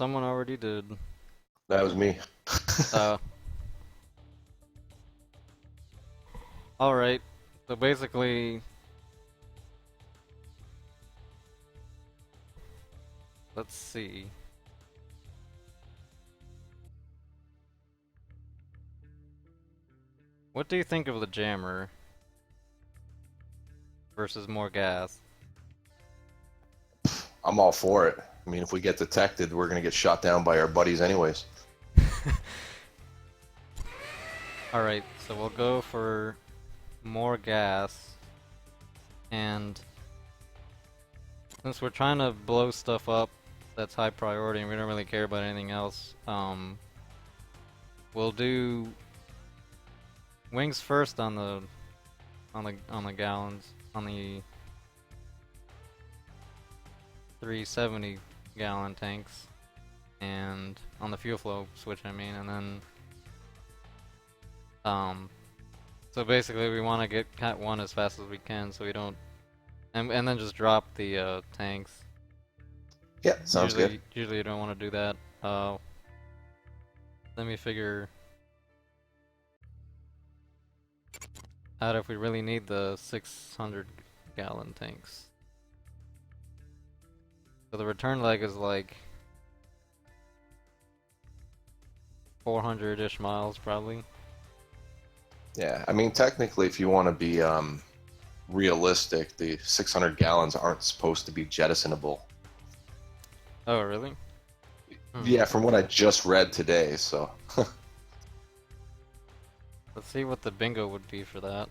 someone already did. That was me. Uh, Alright. So basically, let's see. What do you think of the jammer versus more gas? I'm all for it. I mean, if we get detected, we're gonna get shot down by our buddies anyways. Alright, so we'll go for more gas. And since we're trying to blow stuff up that's high priority and we don't really care about anything else, we'll do wings first on the gallons, on the 370 gallon tanks, and on the fuel flow switch, I mean, and then so basically we want to get Cat 1 as fast as we can so we don't and then just drop the tanks. Yeah, sounds good. Usually you don't want to do that. Let me figure out if we really need the 600 gallon tanks. So the return leg is like 400-ish miles probably. Yeah, I mean, technically, if you want to be realistic, the 600 gallons aren't supposed to be jettisonable. Oh, really? Yeah, from what I just read today, so. Let's see what the bingo would be for that.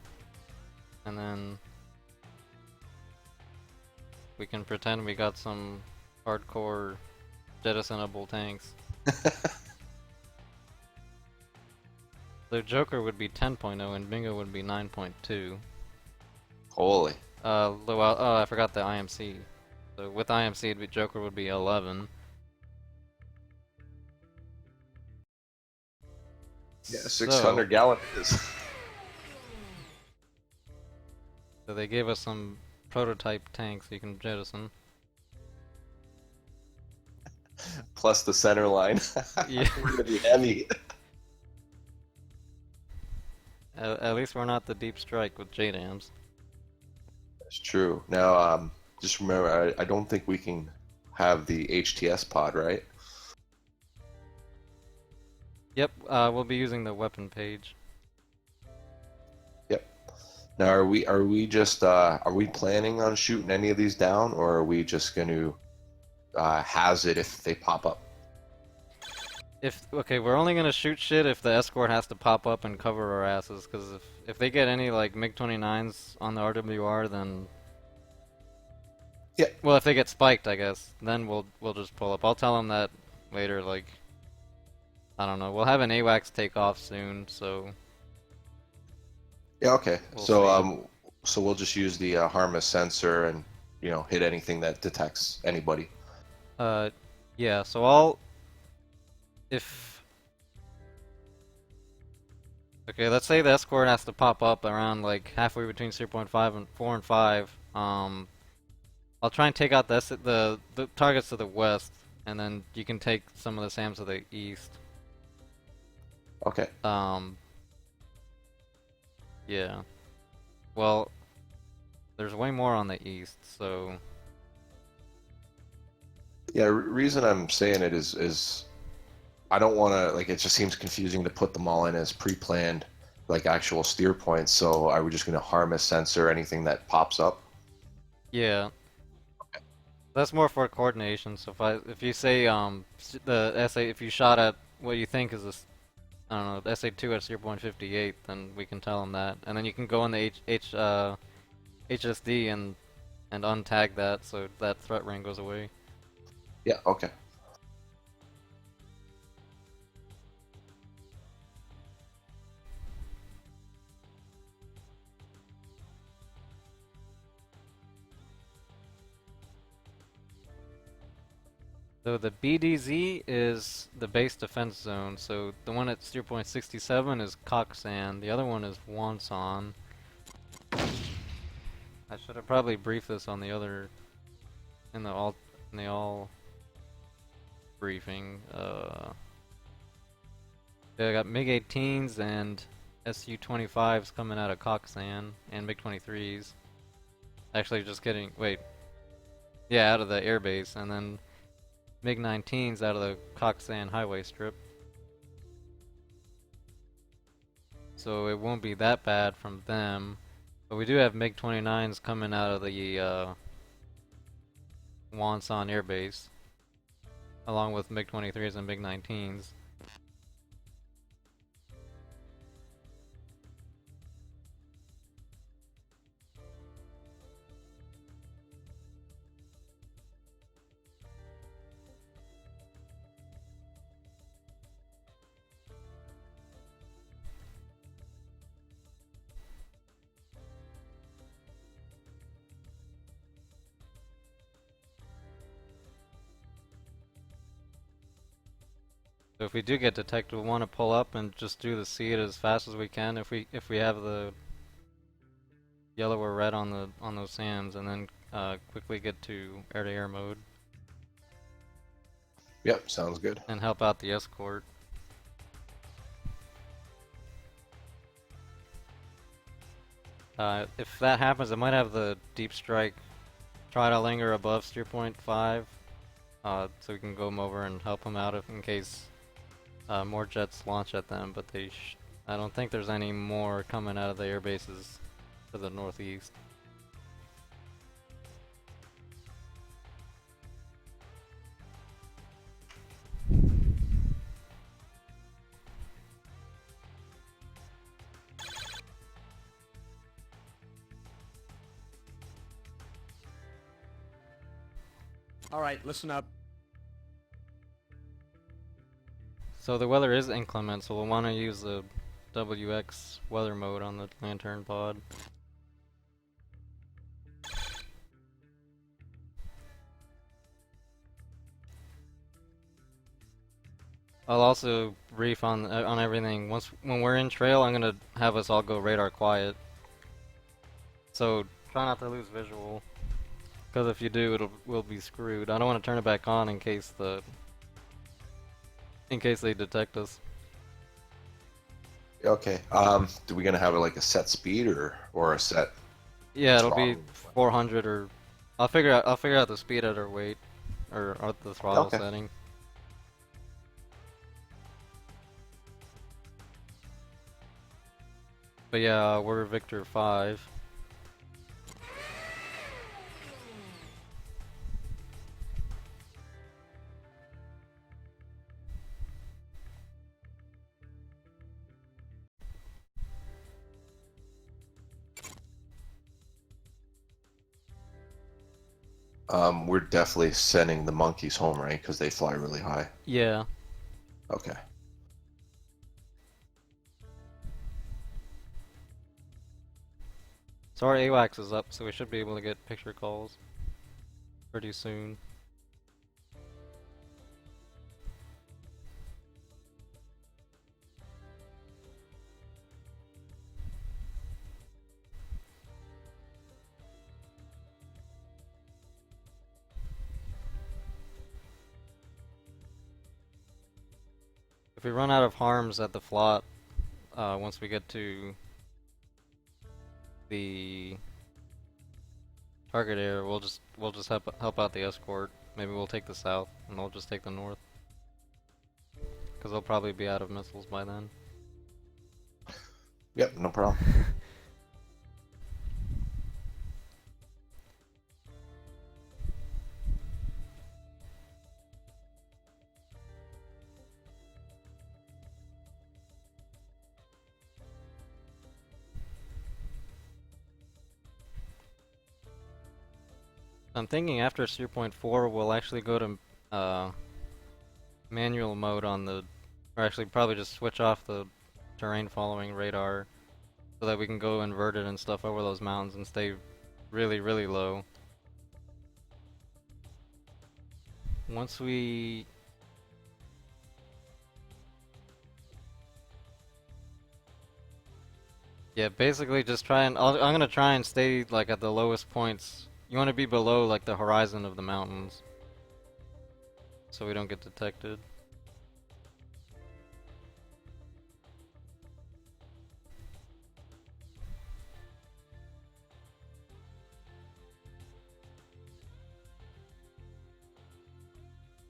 And then we can pretend we got some hardcore jettisonable tanks. The Joker would be 10.0 and bingo would be 9.2. Holy. Well, oh, I forgot the IMC. So with IMC, Joker would be 11. Yeah, So, 600 gallon it is. so they gave us some prototype tanks you can jettison. Plus the center line. Yeah. We're gonna be heavy. At least we're not the deep strike with JDAMs. That's true. Now, just remember, I don't think we can have the HTS pod, right? Yep, we'll be using the weapon page. Yep. Now, are we planning on shooting any of these down, or are we just going to hazard if they pop up? Okay, we're only gonna shoot shit if the escort has to pop up and cover our asses, because if they get any like MiG-29s on the RWR, then Yeah. well, if they get spiked, I guess, then we'll just pull up. I'll tell them that later. Like, I don't know. We'll have an AWACS take off soon, so Yeah. Okay. we'll So see. so we'll just use the harmless sensor and hit anything that detects anybody. Yeah. So I'll if okay, let's say the escort has to pop up around like halfway between 0.5 and 4 and 5. I'll try and take out the targets to the west, and then you can take some of the SAMs to the east. Okay. Yeah. Well, there's way more on the east, so Yeah. Reason I'm saying it is I don't want to like it just seems confusing to put them all in as pre-planned like actual steer points. So are we just going to harmless sensor anything that pops up? yeah. That's more for coordination. So if you say the SA if you shot at what you think is I don't know, SA2 at 0.58, then we can tell them that, and then you can go in the HSD and untag that so that threat ring goes away. Yeah. Okay. So the BDZ is the base defense zone. So the one at 0.67 is Koksan. The other one is Wonsan. I should have probably briefed this on the other in the all briefing. They got MiG-18s and Su-25s coming out of Coxsand and MiG-23s. Actually, just kidding. Wait. Yeah, out of the airbase, and then MiG-19s out of the Coxsand highway strip. So it won't be that bad from them. But we do have MiG-29s coming out of the Wonsan airbase, along with MiG-23s and MiG-19s. So if we do get detected, we'll want to pull up and just do the seed as fast as we can if we have the yellow or red on those sands, and then quickly get to air-to-air mode Yep, sounds good. and help out the escort. If that happens, it might have the deep strike try to linger above steer point 5, so we can go over and help them out in case more jets launch at them. But I don't think there's any more coming out of the air bases to the northeast. All right, listen up. So the weather is inclement, so we'll want to use the WX weather mode on the lantern pod. I'll also brief on everything. When we're in trail, I'm gonna have us all go radar quiet. So try not to lose visual, because if you do, we'll be screwed. I don't want to turn it back on in case they detect us. Okay. Do we gonna have like a set speed or a set? Yeah, it'll be throttle? 400 or I'll figure out the speed at our weight or at the throttle Okay. setting. But yeah, we're Victor 5. We're definitely sending the monkeys home, right? Because they fly really high. Yeah. Okay. So our AWACS is up, so we should be able to get picture calls pretty soon. If we run out of harms at the flot, once we get to the target area, we'll just help out the escort. Maybe we'll take the south, and they'll just take the north, because they'll probably be out of missiles by then. Yep, no problem. I'm thinking after steer point 4, we'll actually go to manual mode on or actually probably just switch off the terrain following radar, so that we can go inverted and stuff over those mountains and stay really, really low. Once we... Yeah, basically just I'm gonna try and stay like at the lowest points. You want to be below like the horizon of the mountains. so we don't get detected.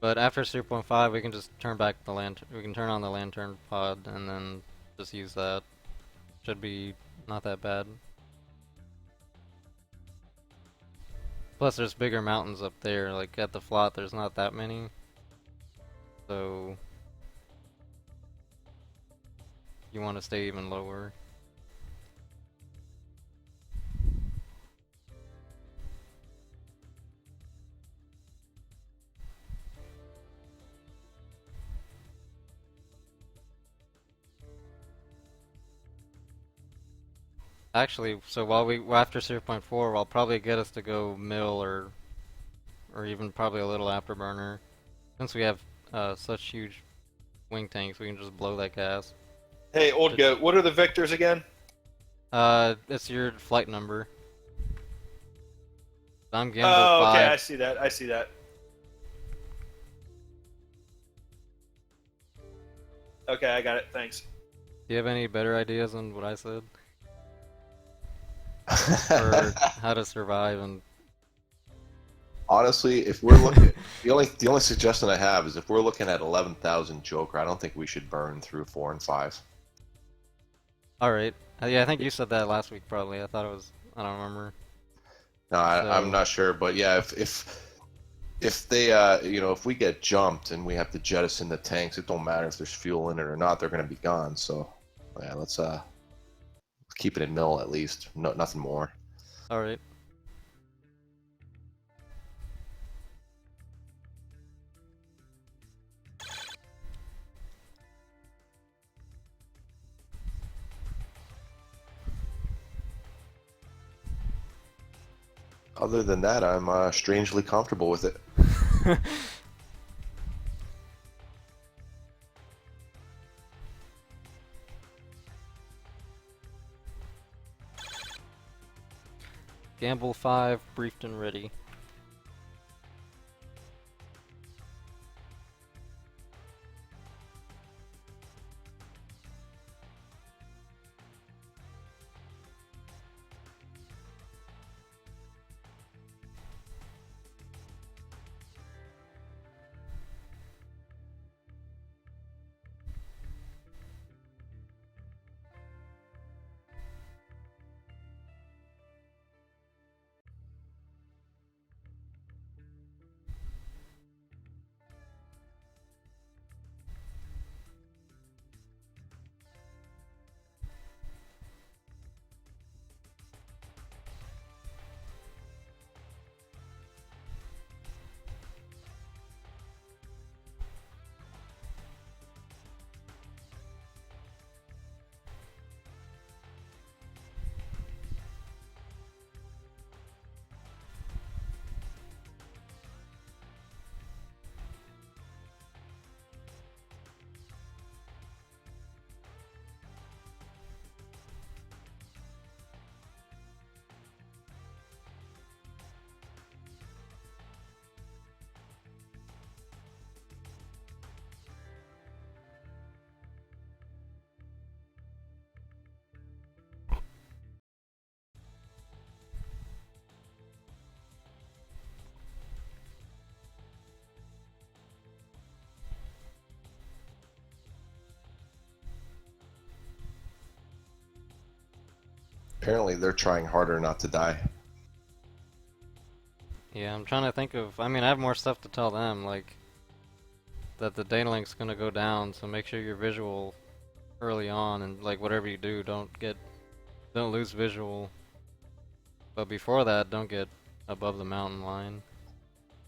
But after 0.5, we can just turn back the lantern. We can turn on the lantern pod and then just use that. Should be not that bad. Plus, there's bigger mountains up there. Like at the flot, there's not that many. So you want to stay even lower. Actually, so after 0.4, I'll probably get us to go mill or even probably a little afterburner. Since we have such huge wing tanks, we can just blow that gas. Hey, old goat, what are the vectors again? It's your flight number. I'm Gimbal Oh, okay, 5. I see that. I see that. Okay, I got it. Thanks. Do you have any better ideas than what I said? Or how to survive and... Honestly, if we're looking, the only suggestion I have is if we're looking at 11,000 Joker, I don't think we should burn through 4 and 5. Alright. Yeah, I think you said that last week probably. I thought it was... I don't remember. No, I'm not sure, but yeah, if they, you know, if we get jumped and we have to jettison the tanks, it don't matter if there's fuel in it or not; they're gonna be gone. So, yeah, let's keep it in mill at least. No, nothing more. Alright. Other than that, I'm strangely comfortable with it. Gamble 5, briefed and ready. Apparently, they're trying harder not to die. Yeah, I'm trying to think of... I mean, I have more stuff to tell them, like... that the data link's gonna go down, so make sure you're visual early on, and like whatever you do, don't lose visual. But before that, don't get above the mountain line.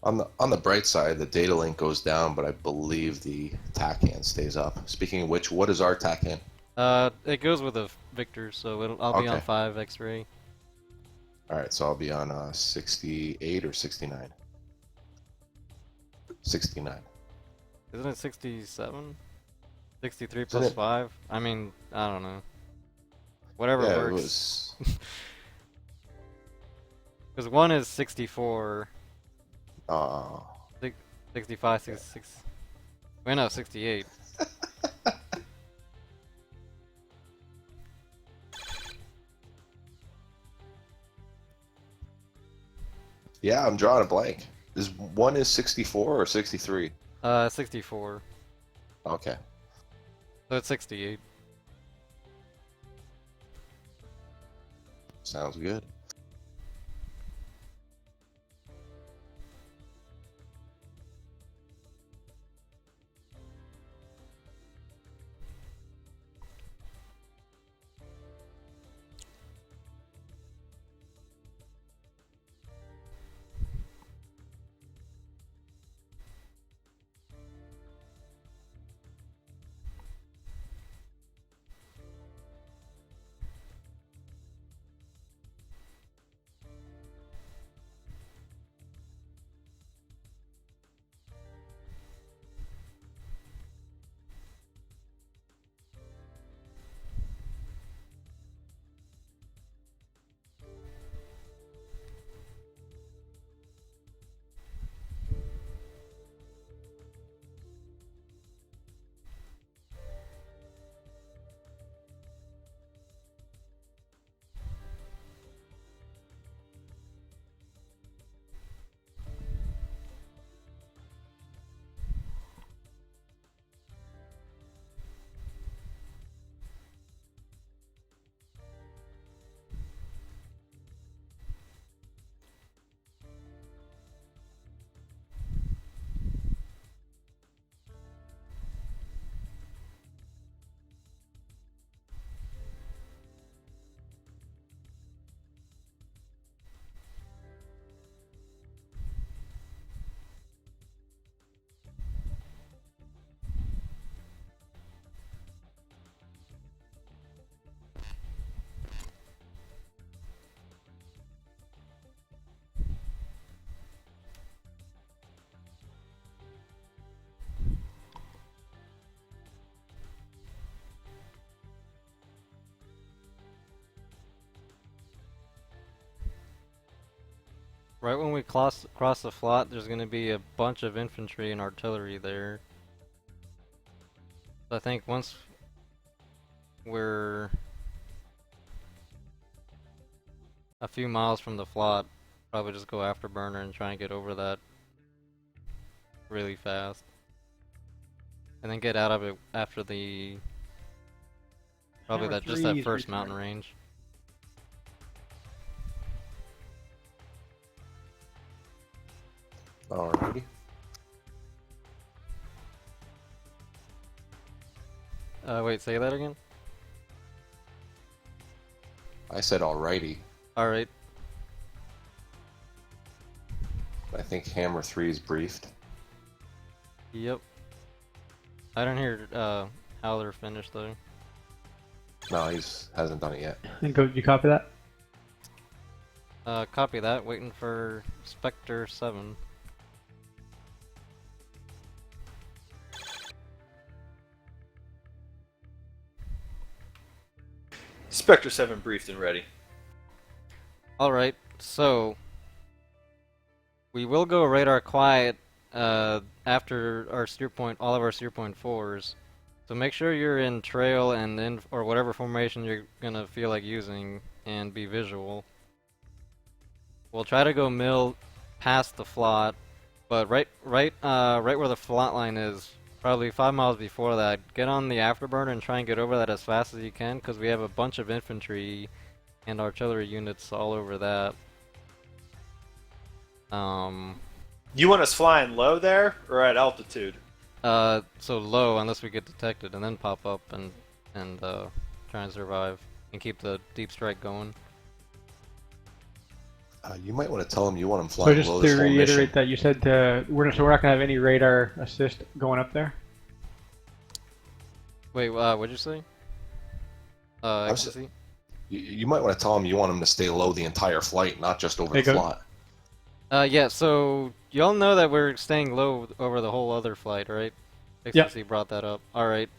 On the bright side, the data link goes down, but I believe the TACAN stays up. Speaking of which, what is our TACAN? It goes with a Victor, so I'll be on Okay. 5 X-ray. All right, so I'll be on 68 or 69. 69. Isn't it 67? 63 Isn't plus it? 5? I mean, I don't know. Whatever Yeah, it works. was. Because 1 is 64. Uh, 65, 66. Wait, no, 68. Yeah, I'm drawing a blank. Is one is 64 or 63? 64. Okay. So it's 68. Sounds good. Right when we cross the flot, there's gonna be a bunch of infantry and artillery there. So I think once we're a few miles from the flot, probably just go afterburner and try and get over that really fast. And then get out of it after the probably Hammer that just 3 that is first mountain restarting. range. Alrighty. Wait, say that again? I said alrighty. Alright. I think Hammer 3 is briefed. Yep. I don't hear how they're finished though. No, hasn't done it yet. And go. You copy that? Copy that. Waiting for Spectre 7. Spectre 7 briefed and ready. Alright, so we will go radar quiet after our steer point, all of our steer point 4s. So make sure you're in trail and in or whatever formation you're gonna feel like using, and be visual. We'll try to go mill past the flot, but right where the flot line is, probably 5 miles before that, get on the afterburner and try and get over that as fast as you can, because we have a bunch of infantry and artillery units all over that. You want us flying low there or at altitude? So low unless we get detected, and then pop up and try and survive and keep the deep strike going. You might want to tell him you want him So flying just low to this whole reiterate mission. that you said we're not gonna have any radar assist going up there. Wait, what'd you say? s- Ecstasy? You might want to tell him you want him to stay low the entire flight, not just over Hey, the go. flot. Yeah, so y'all know that we're staying low over the whole other flight, right? Ecstasy brought that up. Alright.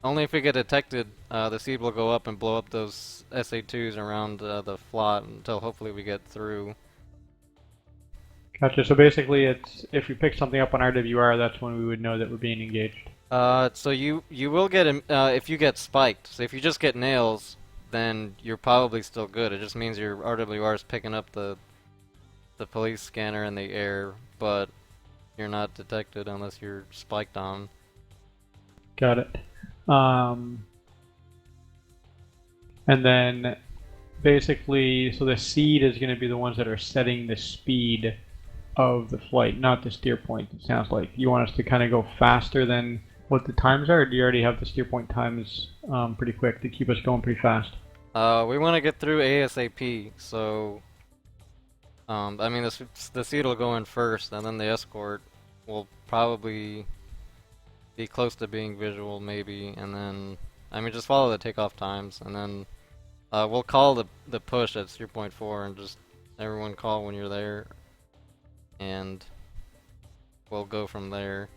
Only if we get detected, the seed will go up and blow up those SA2s around the flot until hopefully we get through. Gotcha. So basically, it's if we pick something up on RWR, that's when we would know that we're being engaged. So you will get if you get spiked. So if you just get nails, then you're probably still good. It just means your RWR is picking up the police scanner in the air, but you're not detected unless you're spiked on. Got it. And then basically, so the seed is going to be the ones that are setting the speed of the flight, not the steer point. It sounds like you want us to kind of go faster than what the times are, or do you already have the steer point times pretty quick to keep us going pretty fast? We want to get through ASAP, so I mean the seed will go in first, and then the escort will probably be close to being visual, maybe, and then I mean just follow the takeoff times, and then we'll call the push at steer point 4, and just everyone call when you're there, and we'll go from there.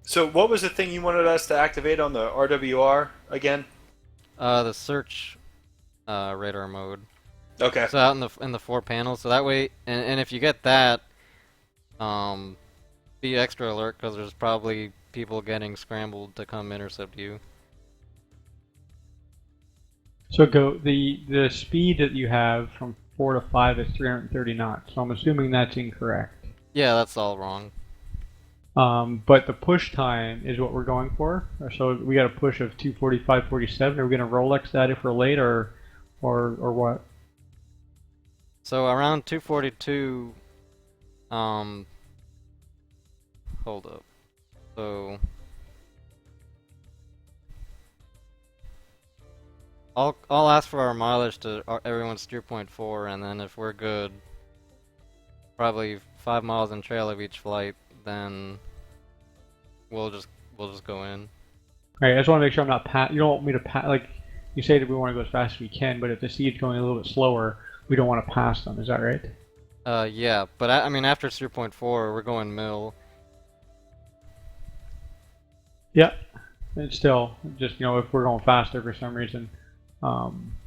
So what was the thing you wanted us to activate on the RWR again? The search radar mode. Okay. So out in the 4 panels, so that way, and if you get that, be extra alert because there's probably people getting scrambled to come intercept you. So go the speed that you have from 4 to 5 is 330 knots. So I'm assuming that's incorrect. Yeah, that's all wrong. But the push time is what we're going for. So we got a push of 2:45:47. Are we going to Rolex that if we're late, or what? So around 2:42, hold up. So I'll ask for our mileage to everyone's steer point 4, and then if we're good, probably 5 miles in trail of each flight, then we'll just go in. All right, I just want to make sure I'm not you don't want me to like you say that we want to go as fast as we can, but if the seed's going a little bit slower, we don't want to pass them. Is that right? Yeah, but I mean after steer point 4, we're going mill. Yeah. And still, just if we're going faster for some reason,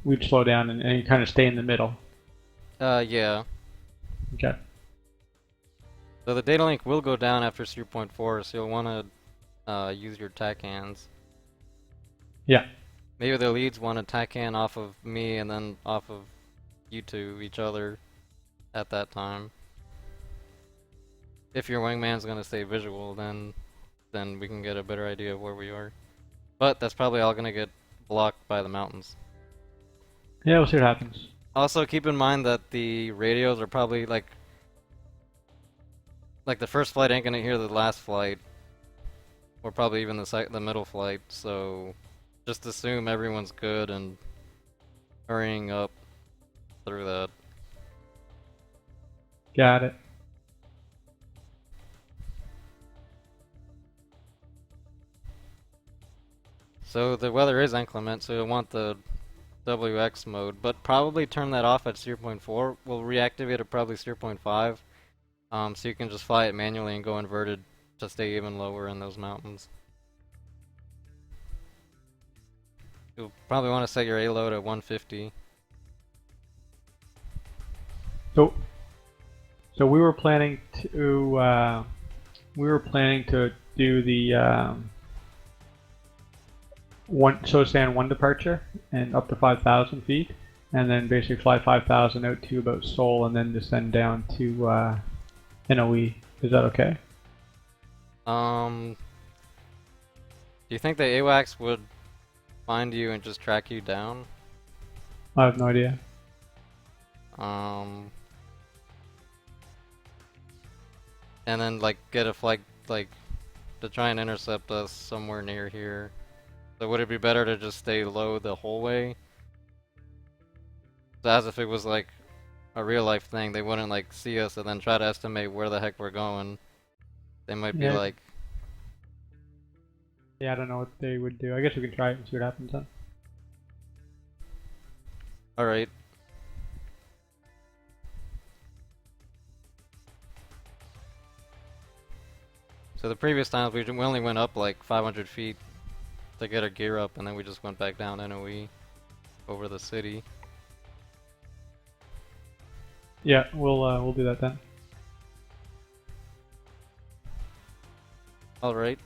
we'd slow down and kind of stay in the middle. Yeah. Okay. So the data link will go down after steer point 4, so you'll want to use your tack hands. Yeah. Maybe the leads want to tack hand off of me and then off of you two, each other, at that time. If your wingman's gonna stay visual, then we can get a better idea of where we are. But that's probably all gonna get blocked by the mountains. Yeah, we'll see what happens. Also, keep in mind that the radios are probably like the first flight ain't gonna hear the last flight, or probably even the middle flight. So just assume everyone's good and hurrying up through that. Got it. So the weather is inclement, so you'll want the WX mode, but probably turn that off at steer point 4. We'll reactivate it probably steer point 5, so you can just fly it manually and go inverted to stay even lower in those mountains. You'll probably want to set your A load at 150. So we were planning to do the SOSAN 1 departure and up to 5,000 feet, and then basically fly 5,000 out to about Seoul and then descend down to NOE. Is that okay? Do you think the AWACS would find you and just track you down? I have no idea. And then get a flight to try and intercept us somewhere near here. So would it be better to just stay low the whole way? So as if it was like a real life thing, they wouldn't see us and then try to estimate where the heck we're going. They might be Yeah, I don't know what they would do. I guess we can try it and see what happens then. alright. So the previous times we only went up 500 feet to get our gear up, and then we just went back down NOE over the city. Yeah, we'll do that then. Alright.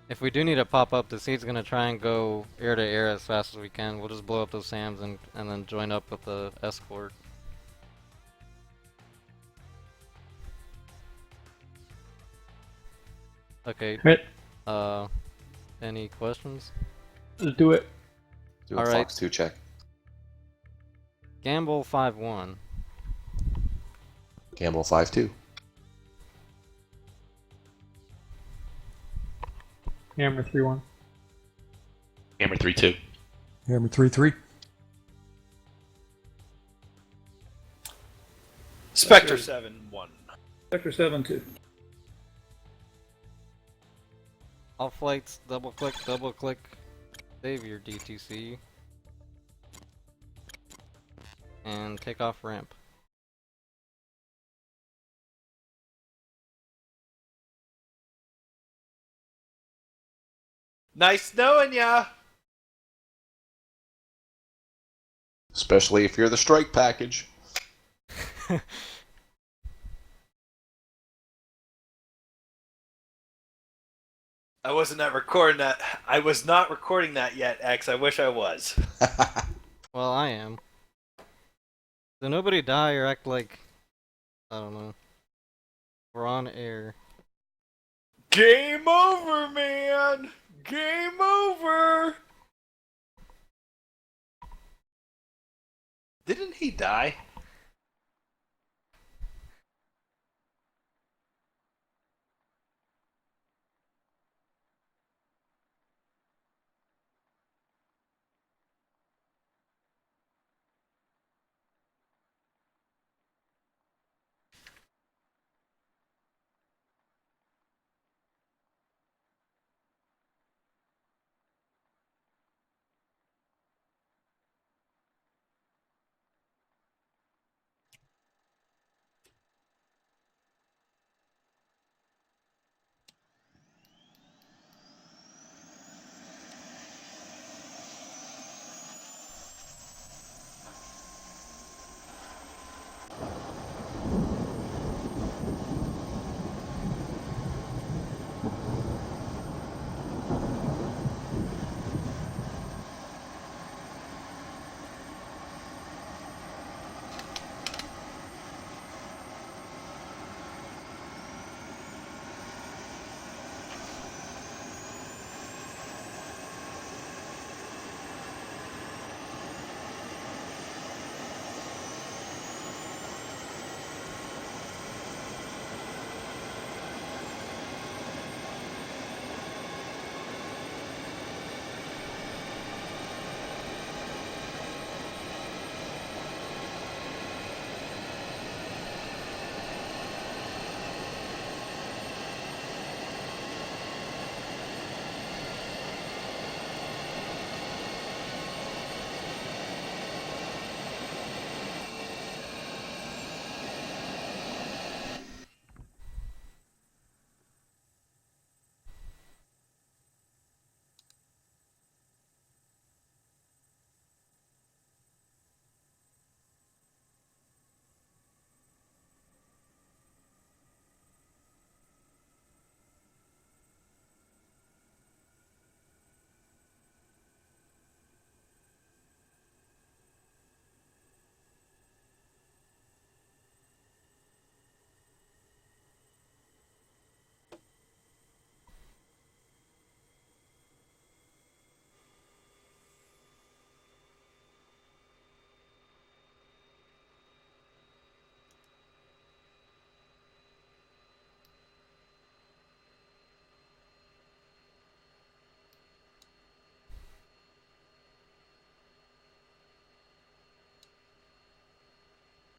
If we do need to pop up, the seed's gonna try and go air to air as fast as we can. We'll just blow up those SAMs and then join up with the escort. Okay. Hit. Any questions? Let's do it. Do a All right. Fox 2 check. Gamble 5-1. Gamble 5-2. Hammer 3-1. Hammer 3-2. Hammer 3-3. Spectre 7-1. Sector 7-2. All flights, double click, save your DTC. And take off ramp. Nice knowing ya! Especially if you're the strike package. I wasn't not recording that. I was not recording that yet, X. I wish I was. Well, I am. So nobody die or act like, I don't know. We're on air. Game over, man! Game over! Didn't he die?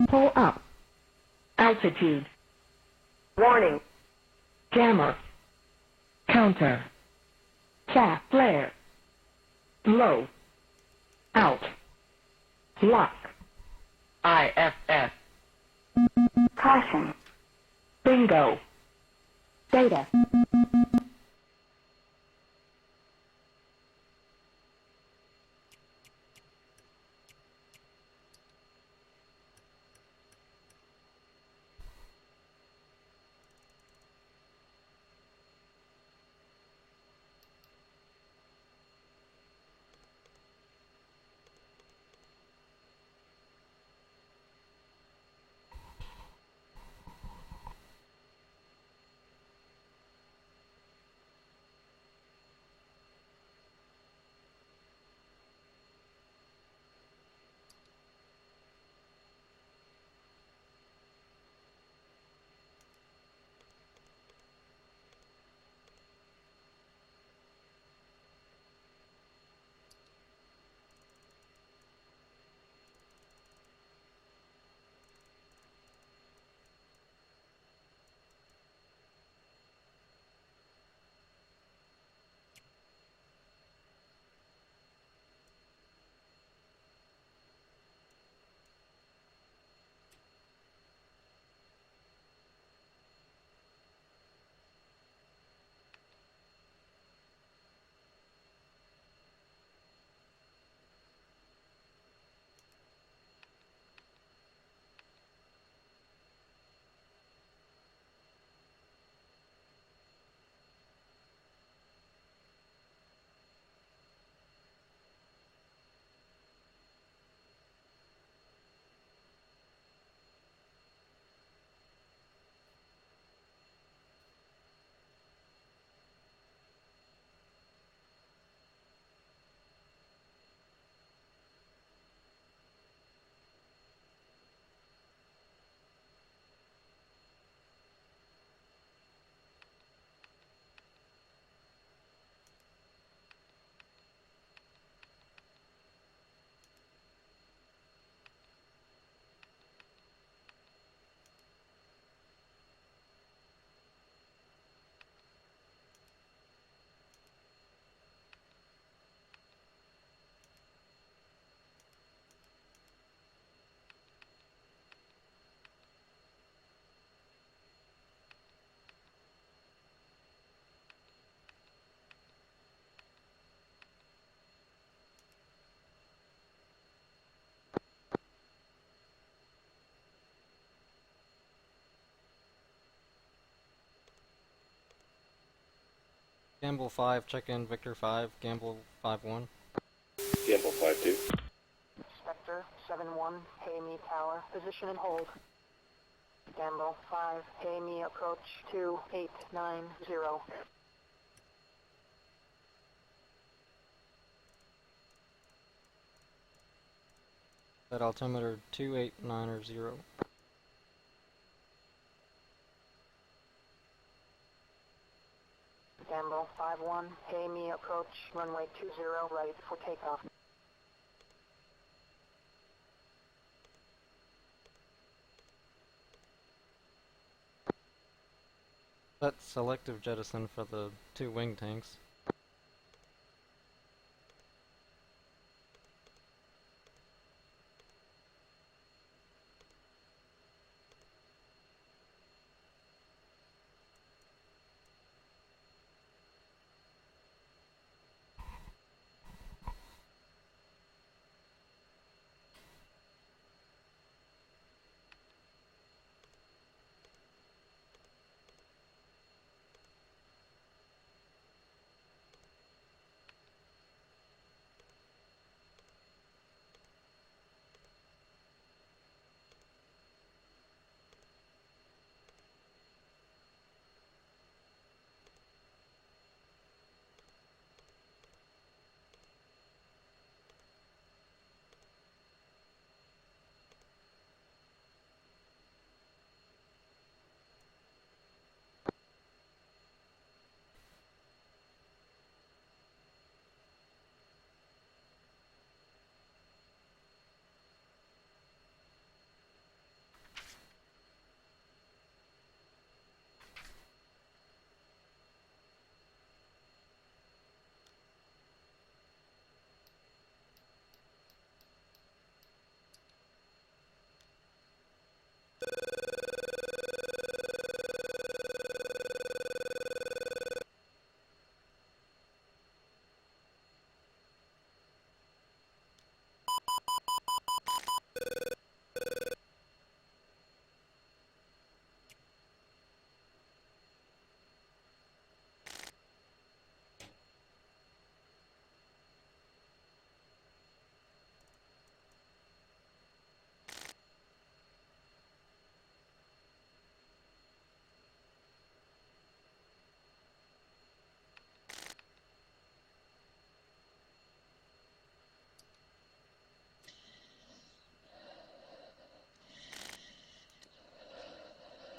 Pull up. Altitude. Warning. Jammer. Counter. Chaff flare. Low. Out. Lock. IFS. Caution. Bingo. Data. Gamble 5, check in Victor 5, Gamble 5-1. Gamble 5-2. Spectre 7-1, pay me tower, position and hold. Gamble 5, pay me approach 2890. That altimeter 2890. Gamble 5-1, pay me approach runway 20 right for takeoff. That's selective jettison for the 2 wing tanks.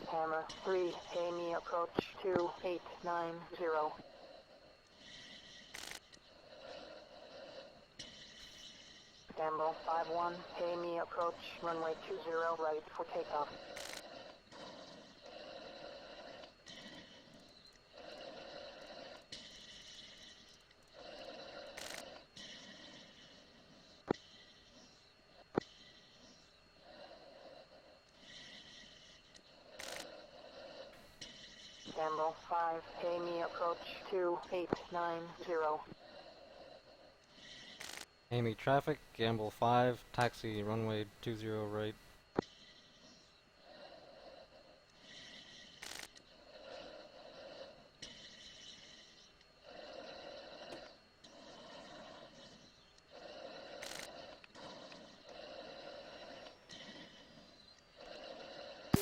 Hammer 3, pay me approach 2890. Gamble 5-1, pay me approach runway 20 right for takeoff. Gamble 5, pay me approach 2890. Amy traffic, Gamble 5, taxi runway 20 right.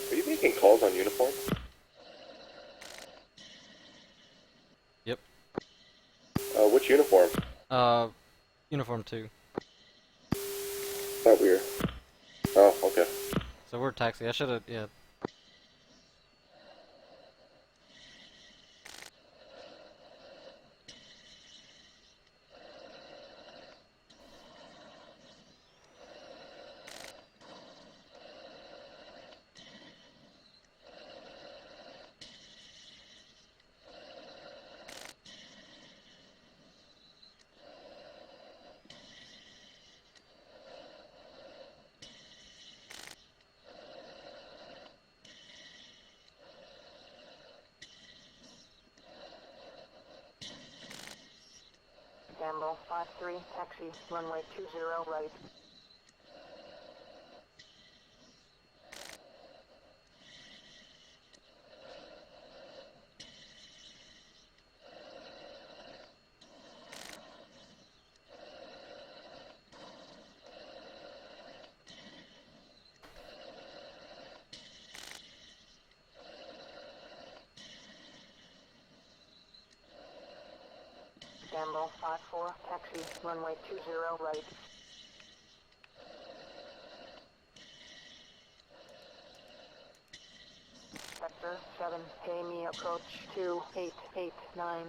Are you making calls on uniform? Yep. Which uniform? Uniform 2. Not weird. Oh, okay. So we're taxi. I should've, yeah. Gamble 5-3, taxi runway 20 right. Gamble 5-4, taxi, runway 20 right. Sector 7, pay me approach 2889.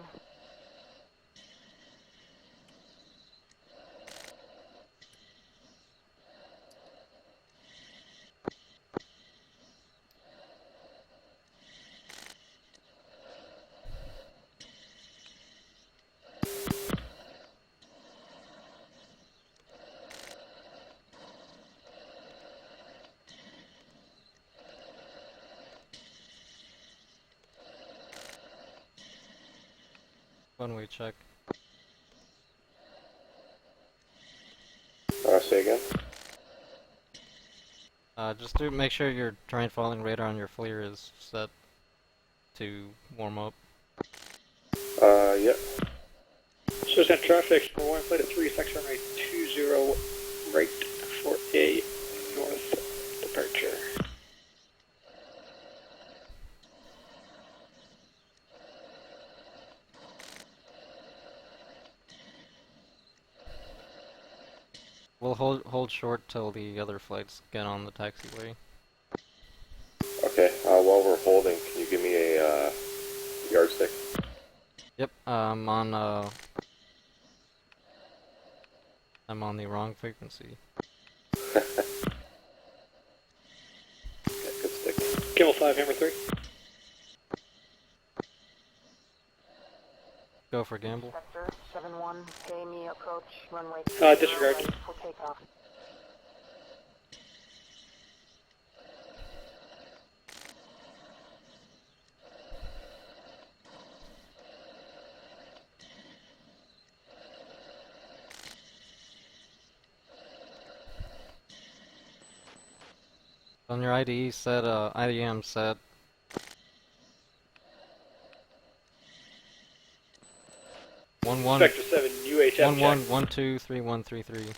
One-way check. Say again. Just to make sure your terrain following radar on your FLIR is set to warm up. Yep. So is that traffic for 1 flight at 3, section right 20 right for a north departure. We'll hold short till the other flights get on the taxiway. Okay, while we're holding, can you give me a yardstick? Yep, I'm on the wrong frequency. Yeah, good stick. Camel 5, Hammer 3. Go for gamble. Sector 7-1, pay me approach runway Disregard. right for takeoff. On your IDE set, IDM set. Spectre 7, UHF One one check. 123133.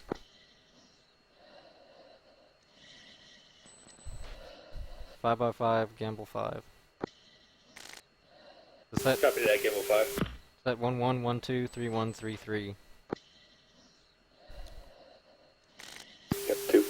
5x5, gamble 5. Is that Copy that, Gamble 5. set 11123133? Yep, 2.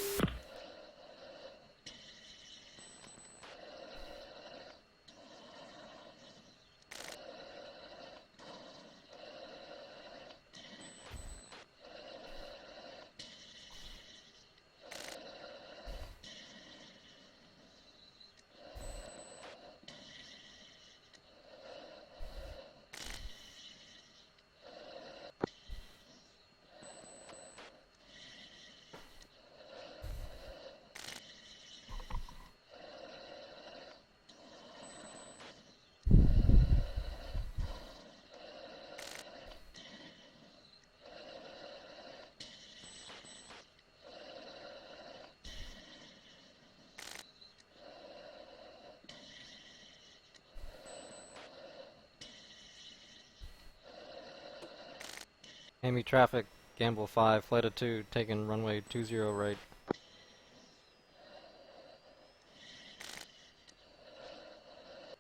Amy traffic, gamble 5, flight of 2, taking runway 20 right.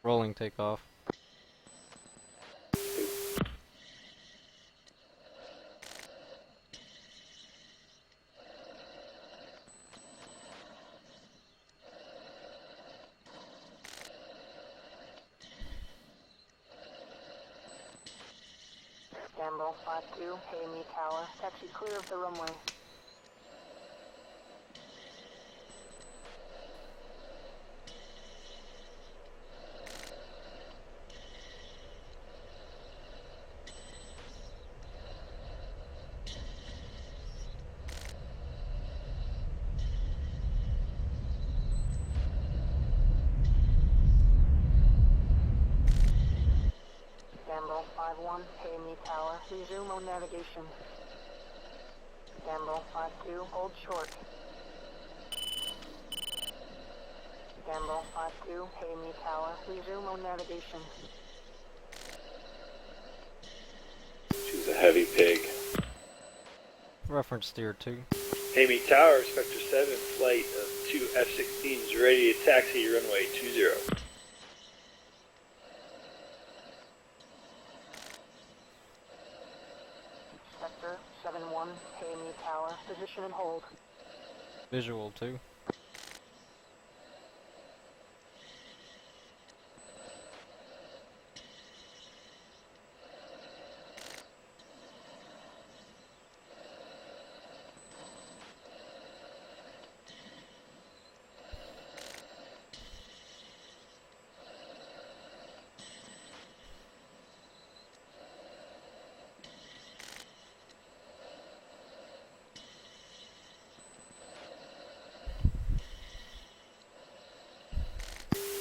Rolling takeoff. Gamble 5-2, pay me tower, taxi clear of the runway. Gamble 5-1, pay me tower, resume on navigation. Gamble 5-2, hold short. Gamble 5-2, pay me tower, resume on navigation. She's a heavy pig. Reference steer 2. Amy Tower, Spectre 7, flight of 2 F-16s ready to taxi runway 20. 7-1, Amy Tower, position and hold. Visual too.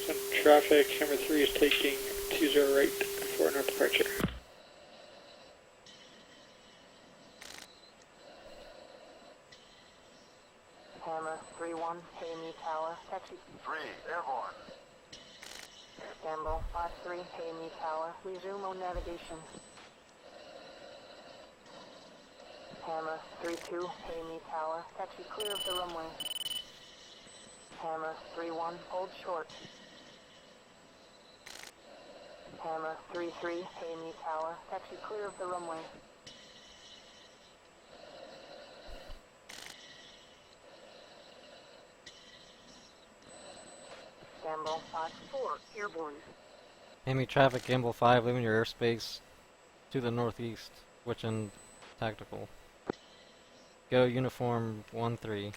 Some traffic, Hammer 3 is taking 20 right for north departure. Hammer 3-1, Amy Tower, taxi. 3, airborne. Gamble 5-3, Amy Tower, resume on navigation. Hammer 3-2, Amy Tower, taxi clear of the runway. Hammer 3-1, hold short. Hammer 3-3, Amy Tower, taxi clear of the runway. Gamble 5-4, airborne. Amy traffic, Gamble 5, leaving your airspace to the northeast, switching tactical. Go uniform 1-3.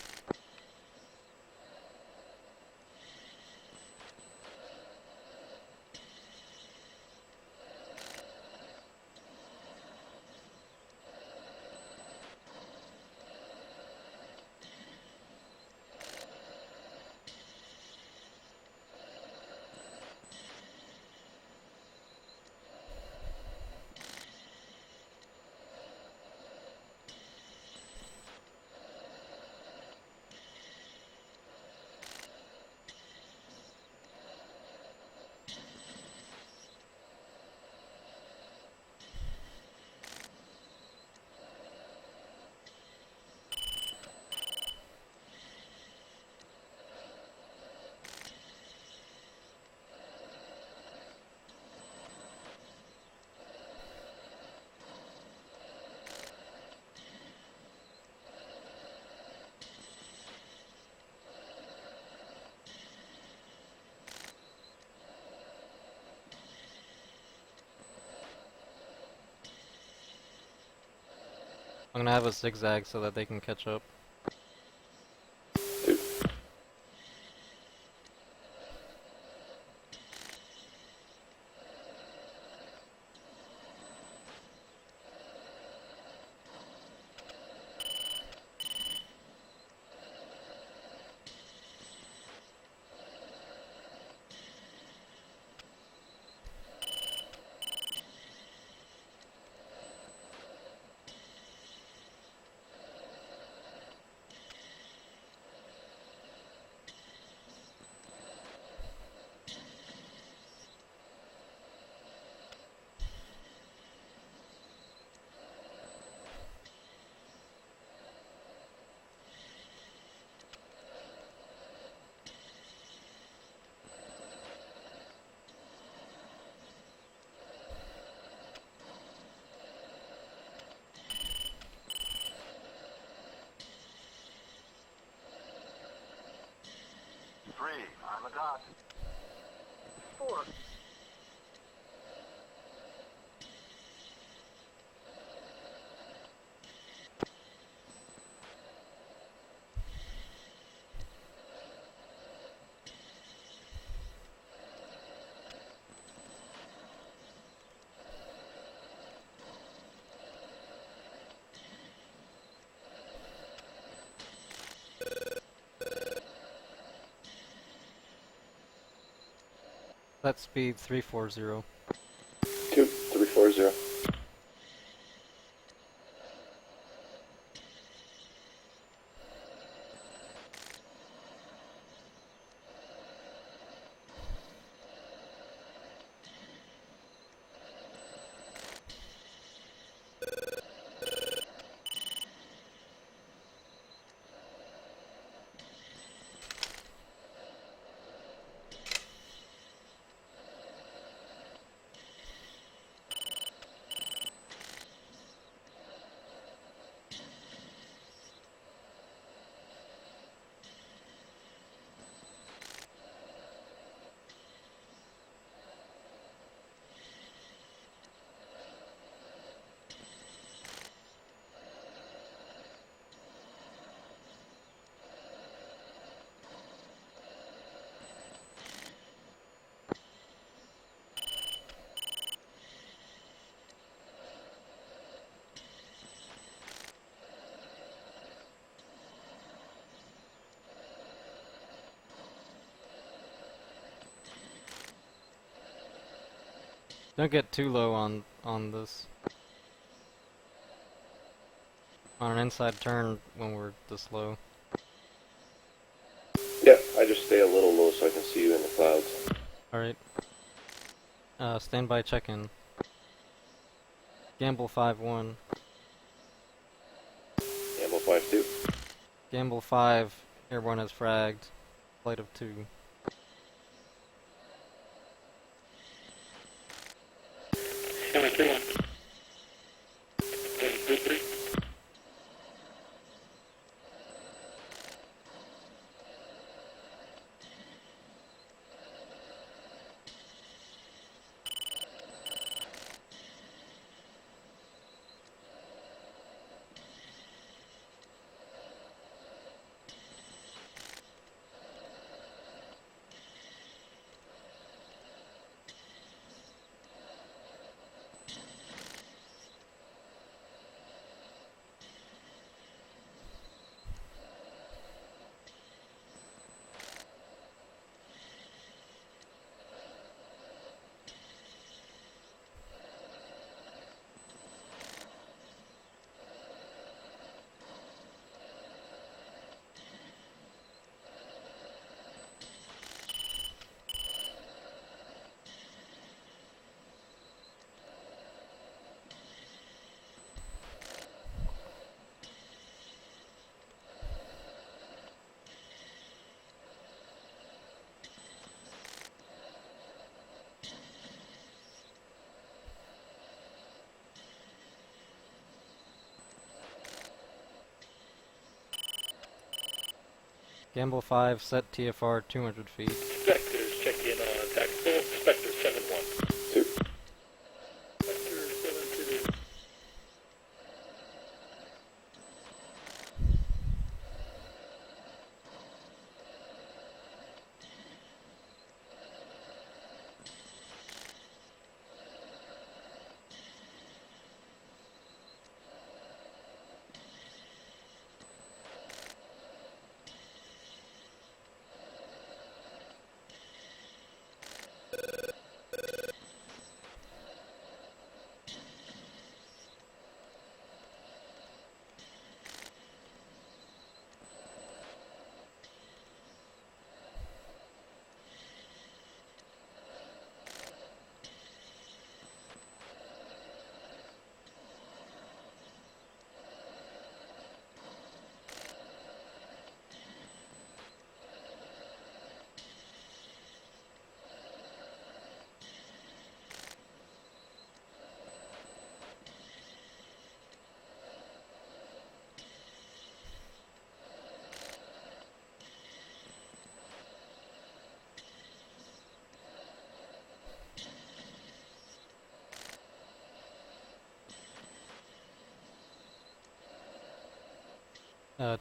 I'm gonna have a zigzag so that they can catch up. On the dot. 4. Set speed 340. 2340. Don't get too low on this. On an inside turn when we're this low. Yeah, I just stay a little low so I can see you in the clouds. Alright. Standby check-in. Gamble 5-1. Gamble 5-2. Gamble 5, airborne has fragged. Flight of 2. Hammer 3-1. Wind 3. Gamble 5, set TFR 200 feet. Spectres check in on tactical. Spectre 7-1. 2. Spectre 7-2.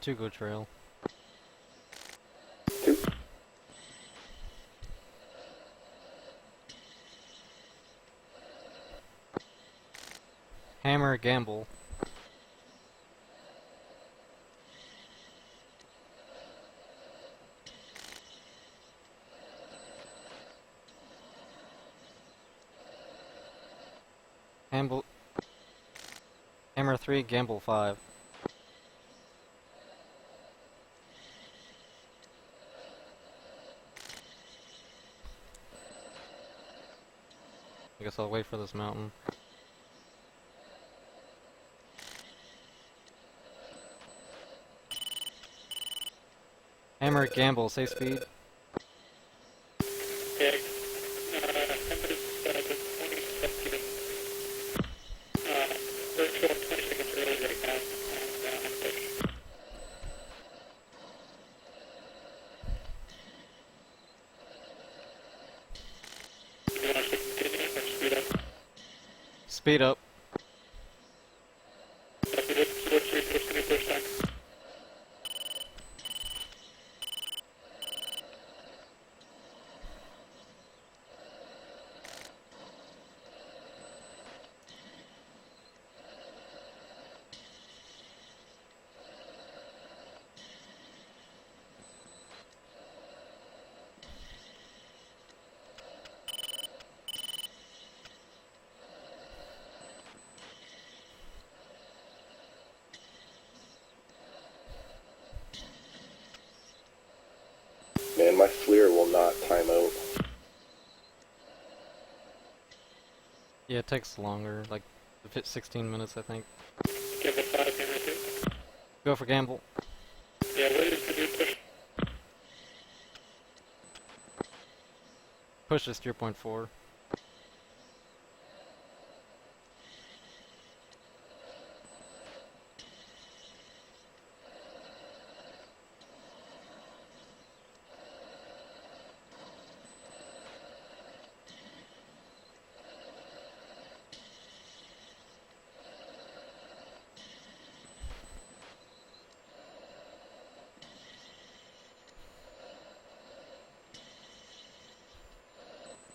Two go trail. 2. Hammer, gamble. Gamble. Hammer 3, gamble 5. I guess I'll wait for this mountain. Hammer, gamble, safe speed. Okay. Hammer is 20 seconds. Virtual 20 seconds early right now. Push. Do you want us to continue or speed up? Speed up. Okay, what's your push time? my FLIR will not time out. Yeah, it takes longer, like 16 minutes, I think. Gamble 5, Hammer 2. Go for gamble. Yeah, what is the new push? Push is 0.4.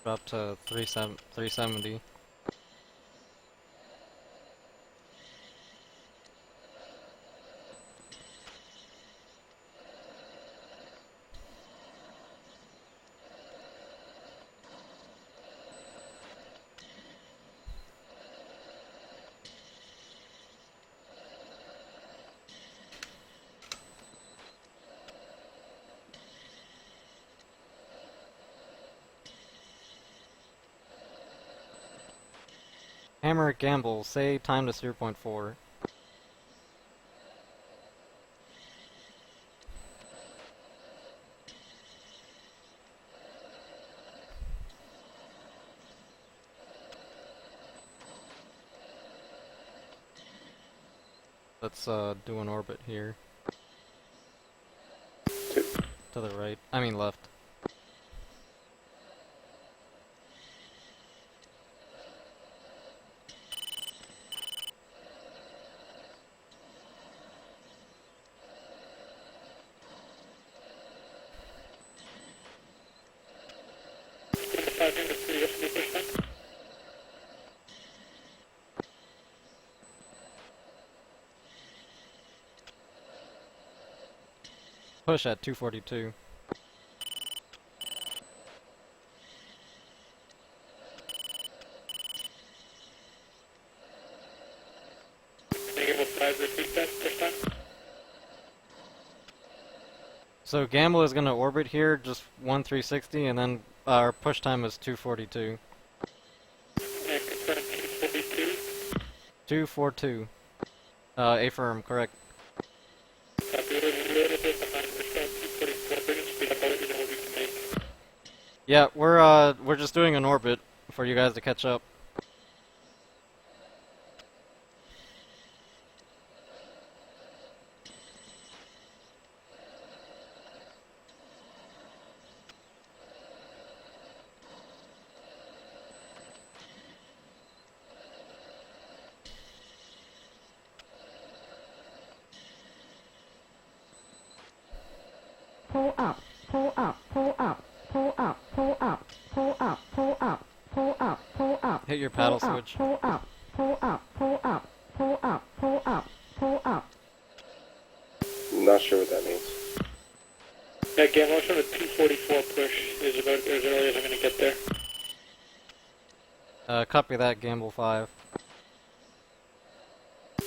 Drop to 370. Hammer gamble, say time to 0.4. Let's do an orbit here. To the right. I mean left. Gamble 5, Hammer 3, what's the new push time? Push at 242. Gamble 5, repeat that push time. So gamble is gonna orbit here, just 1360, and then our push time is 242. And confirm 242. 242. Affirm, correct. Copy, we're a little bit behind. We're still at 244. Bring us speed up. I'll let you know what we can make. Yeah, we're just doing an orbit for you guys to catch up. Pull up, pull up, pull up, pull up, pull up, pull up, pull up, pull up, pull up. Hit your paddle switch. Pull up, pull up, pull up, pull up, pull up, pull up. I'm not sure what that means. Yeah, Gamble, motion of 244 push is about as early as I'm going to get there. Copy that, gamble 5.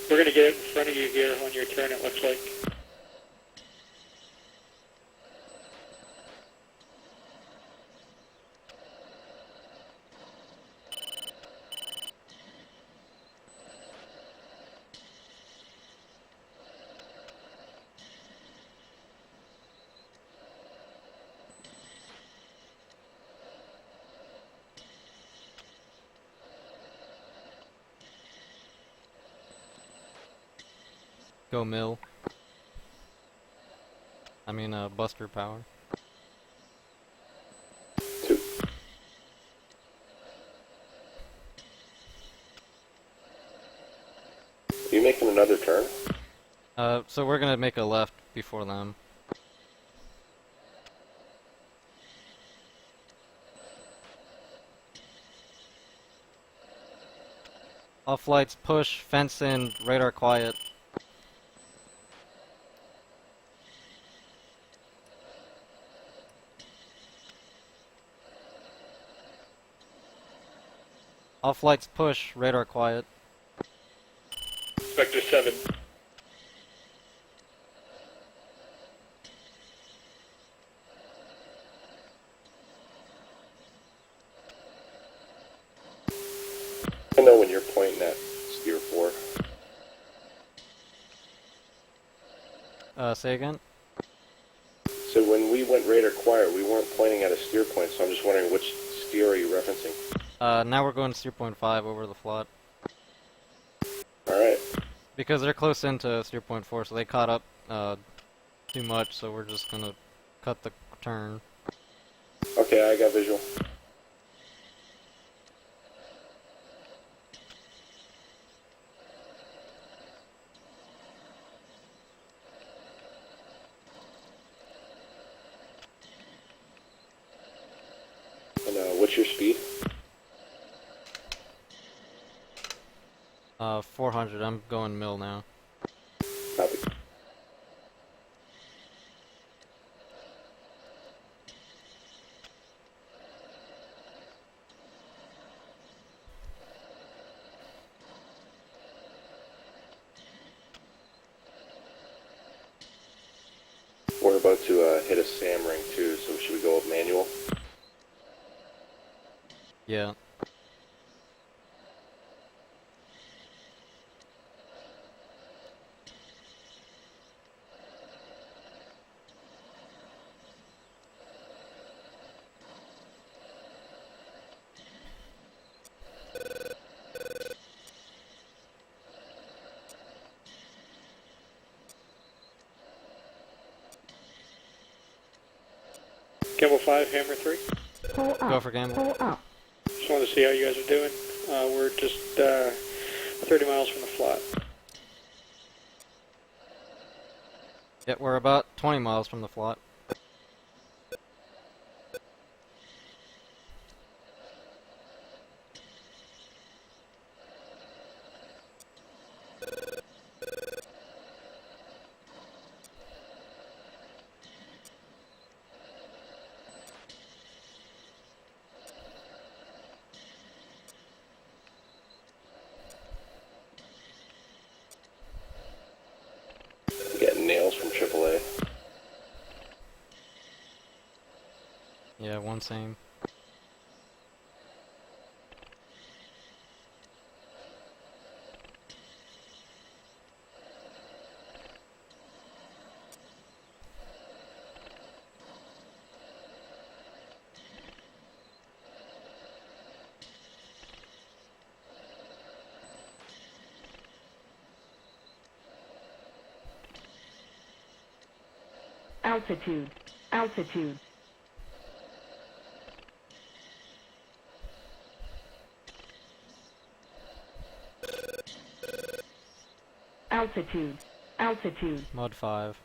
We're going to get it in front of you here on your turn, it looks like. Go mill. I mean, buster power. 2. Are you making another turn? So we're gonna make a left before them. All flights push, fence in, radar quiet. All flights push, radar quiet. Spectre 7. pointing at steer 4. Say again? So when we went radar quiet, we weren't pointing at a steer point, so I'm just wondering which steer are you referencing? Now we're going steer point 5 over the flat. Alright. Because they're close into steer point 4, so they caught up too much, so we're just gonna cut the turn. Okay, I got visual. And what's your speed? 400, I'm going mill now. Copy. We're about to hit a SAM ring too, so should we go with manual? Yeah. Gamble 5, Hammer 3. Pull up. Go for gamble. Pull up. Just wanted to see how you guys are doing. We're just 30 miles from the flat. Yeah, we're about 20 miles from the flat. Getting nails from AAA. Yeah, one same. Altitude. Altitude. Altitude. Altitude. Mud 5.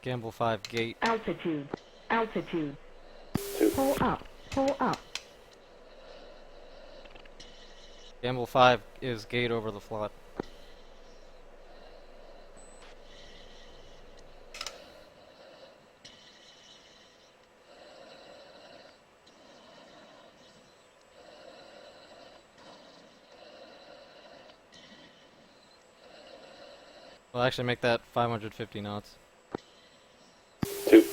Gamble 5 gate. Altitude. Altitude. 2. Pull up. Pull up. Gamble 5 is gate over the flat. We'll actually make that 550 knots. 2.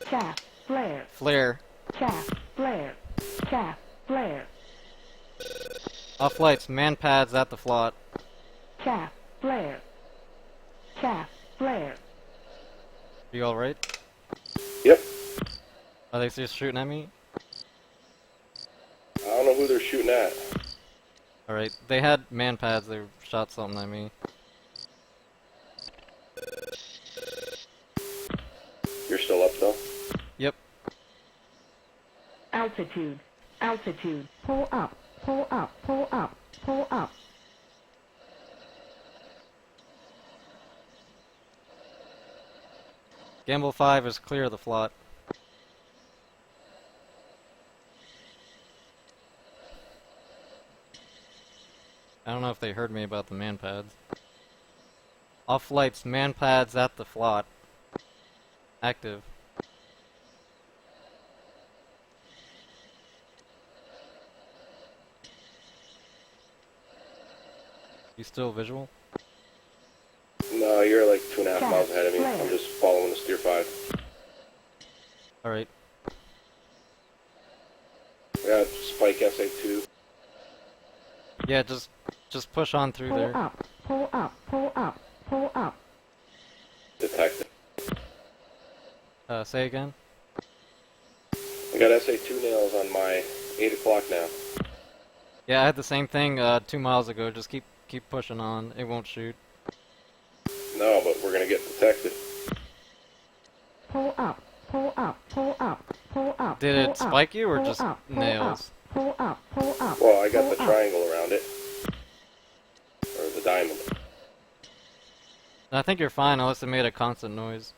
Chaff. Flare. Flare. Chaff. Flare. Chaff. Flare. Off lights, man pads at the flat. Chaff. Flare. Chaff. Flare. You alright? Yep. Are they just shooting at me? I don't know who they're shooting at. Alright, they had man pads, they shot something at me. You're still up though? Altitude. Altitude. Pull up. Pull up. Pull up. Pull up. Gamble 5 is clear of the flot. I don't know if they heard me about the man pads. Off flights, man pads at the flot. Active. You still visual? No, you're like 2.5 miles ahead of me. I'm just following the steer 5. Alright. I got Spike SA2. Yeah, just push on through there. Pull up. Pull up. Pull up. Pull up. Detected. Say again? I got SA2 nails on my 8 o'clock now. Yeah, I had the same thing 2 miles ago. Just keep pushing on. It won't shoot. No, but we're gonna get detected. Pull up. Pull up. Pull up. Pull up. Did pull it up, spike you or pull just up, pull nails? Up, pull up. Pull up. Well, I got pull the up. triangle around it. Or the diamond. I think you're fine unless it made a constant noise.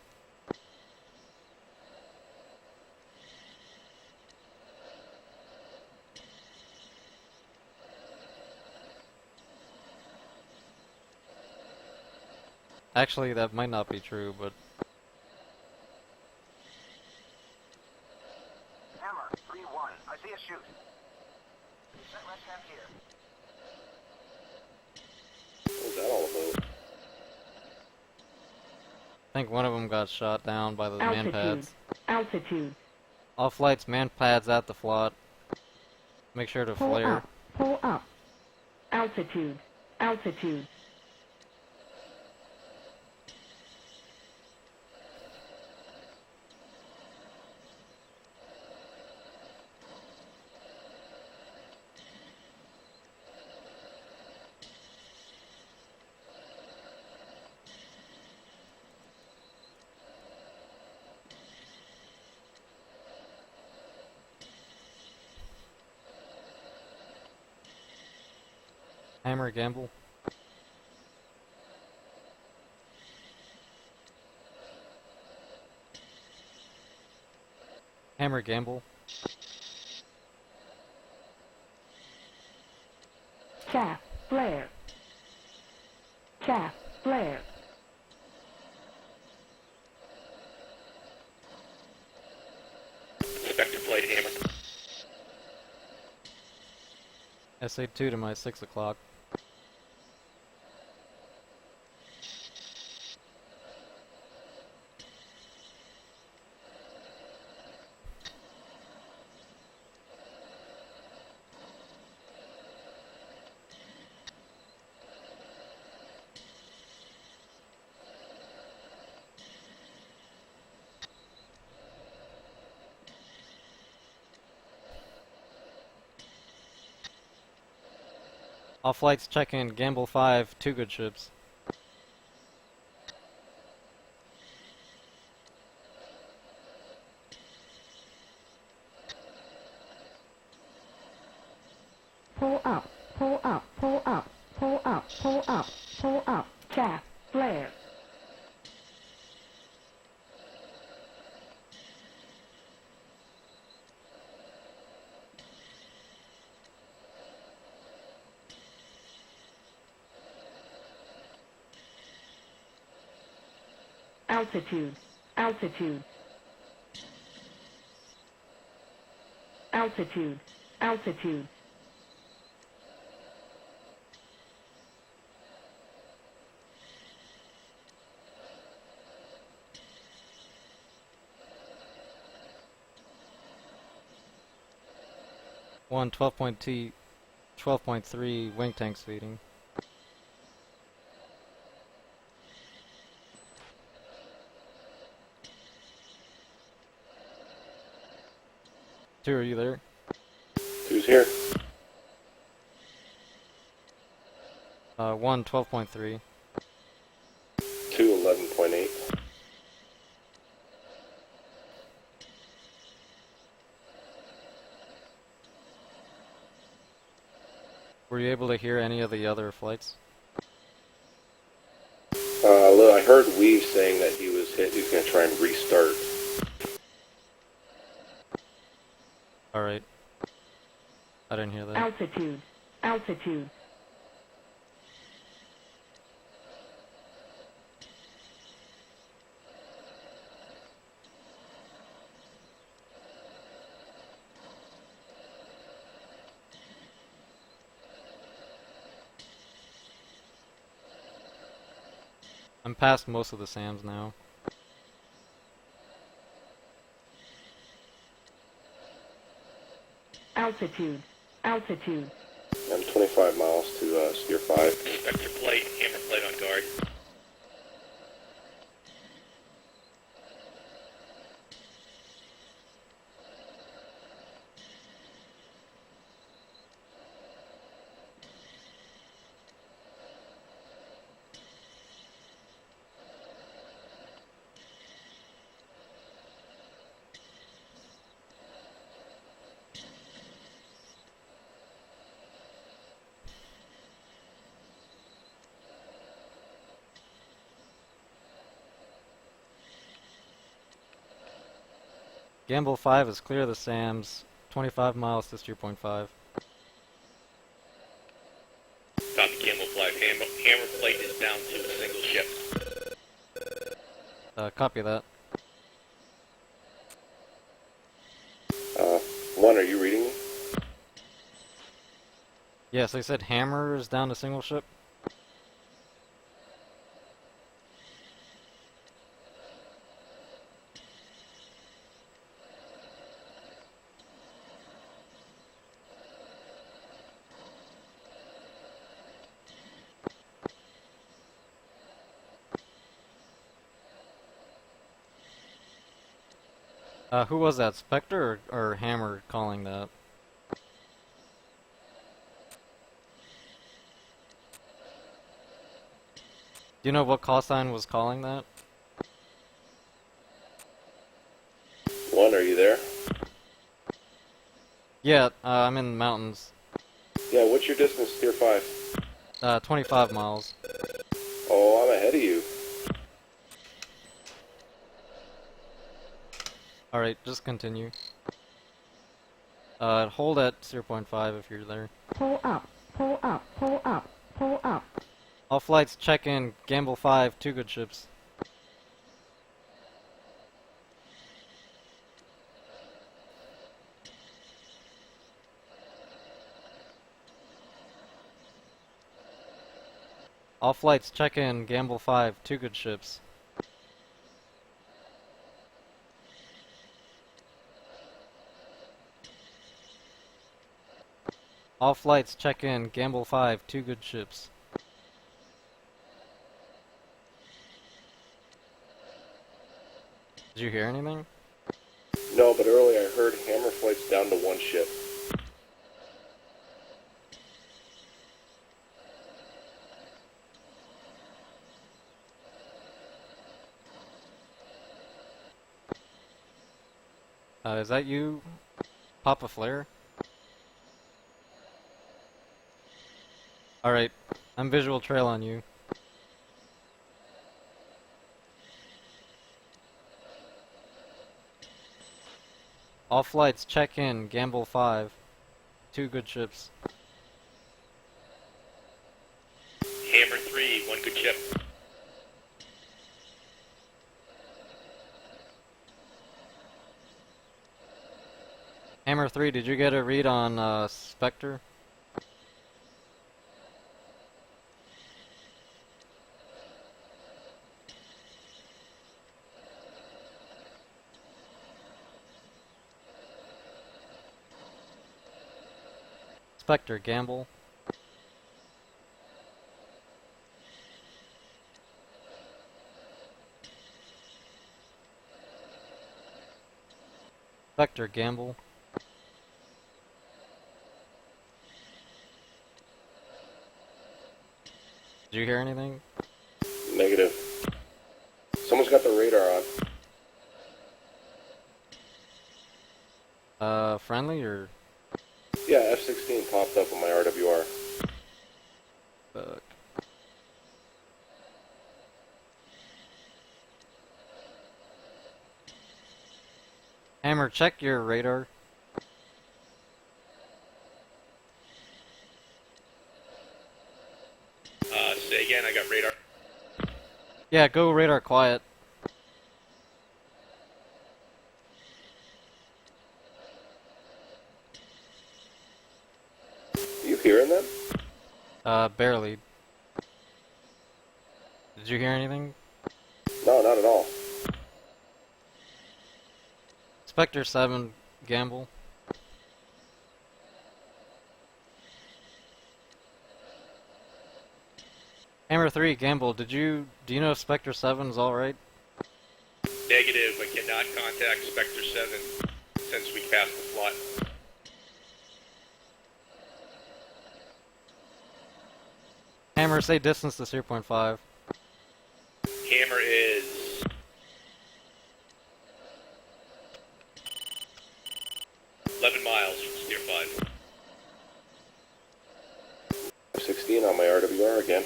Actually, that might not be true, but Hammer, 3-1. I see a shoot. Set rest camp here. What was that all about? I think one of them got shot down by the man pads. Altitude. All flights, man pads at the flot. Make sure to Pull flare. up. Pull up. Altitude. Altitude. Hammer gamble. Hammer gamble. Chaff. Flare. Chaff. Flare. Expected flight hammer. SA2 to my 6 o'clock. All flights check in. Gamble 5, 2 good ships. Pull up. Pull up. Pull up. Pull up. Pull up. Pull up. Chaff. Flare. Altitude. Altitude. Altitude. Altitude. One 12.3 wing tank speeding. Two, are you there? Who's here? One 12.3. 2 11.8. Were you able to hear any of the other flights? Look, I heard Weave saying that he was hit. He's going to try and restart. Alright. I didn't hear that. Altitude. Altitude. I'm past most of the SAMs now. Altitude. Altitude. I'm 25 miles to Steer 5. Spectre flight, hammer flight on guard. Gamble 5 is clear of the SAMs. 25 miles to steer point 5. Copy Camel 5. Hammer flight is down to a single ship. Copy that. 1, are you reading me? Yes, they said Hammer is down to single ship. Who was that, Spectre or Hammer calling that? Do you know what call sign was calling that? 1, are you there? Yeah, I'm in the mountains. Yeah, what's your distance, Steer 5? 25 miles. Oh, I'm ahead of you. Alright, just continue. Hold at 0.5 if you're there. Pull up. Pull up. Pull up. Pull up. All flights check in. Gamble 5, 2 good ships. All flights check in. Gamble 5, 2 good ships. All flights check in. Gamble 5, 2 good ships. Did you hear anything? No, but earlier I heard Hammer flight's down to 1 ship. Is that you, Papa Flare? Alright, I'm visual trail on you. All flights check in. Gamble 5, 2 good ships. Hammer 3, 1 good ship. Hammer 3, did you get a read on Spectre? Spectre, gamble. Spectre, gamble. Did you hear anything? Negative. Someone's got the radar on. Friendly or? Yeah, F-16 popped up on my RWR. Hammer, check your radar. Say again, I got radar. Yeah, go radar quiet. You hearing them? Barely. Did you hear anything? No, not at all. Spectre 7, Gamble. Hammer 3, Gamble, do you know if Spectre 7's alright? Negative, I cannot contact Spectre 7 since we passed the plot. Hammer, say distance to 0.5. Hammer is 11 miles from Steer 5. 16 on my RWR again.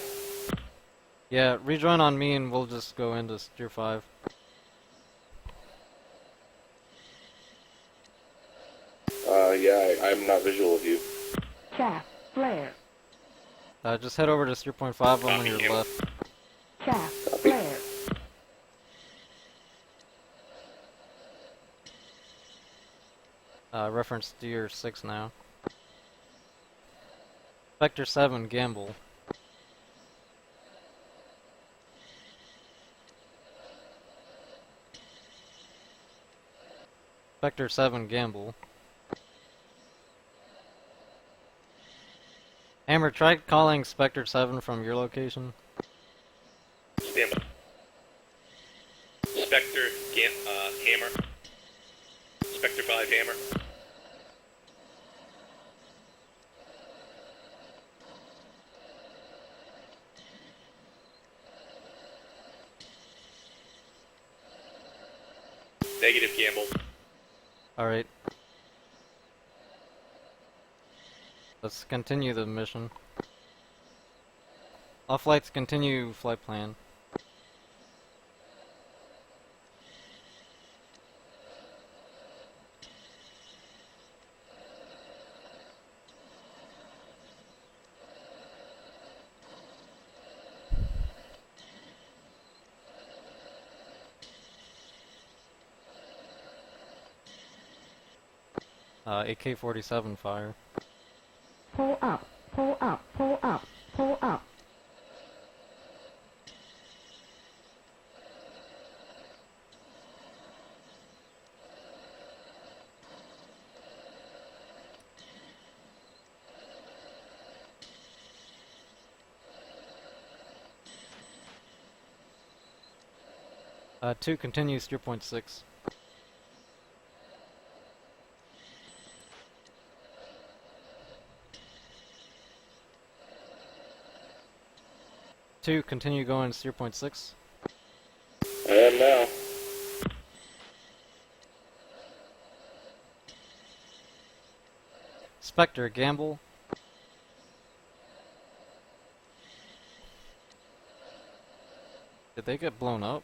Yeah, rejoin on me and we'll just go into Steer 5. Yeah, I'm not visual of you. Chaff, flare, Just head over to Steer 0.5 on Copy, your Hammer. left. chaff, Copy. flare, Reference Steer 6 now. Spectre 7, Gamble. Spectre 7, Gamble. Hammer, try calling Spectre 7 from your location. Stand by. Spectre, Hammer. Spectre 5, Hammer. Negative, Gamble. Alright. Let's continue the mission. All flights continue flight plan. AK-47 fire. pull up, pull up, pull up, pull up. Two continues 0.6. Two, continue going 0.6. I am now. Spectre, Gamble. Did they get blown up?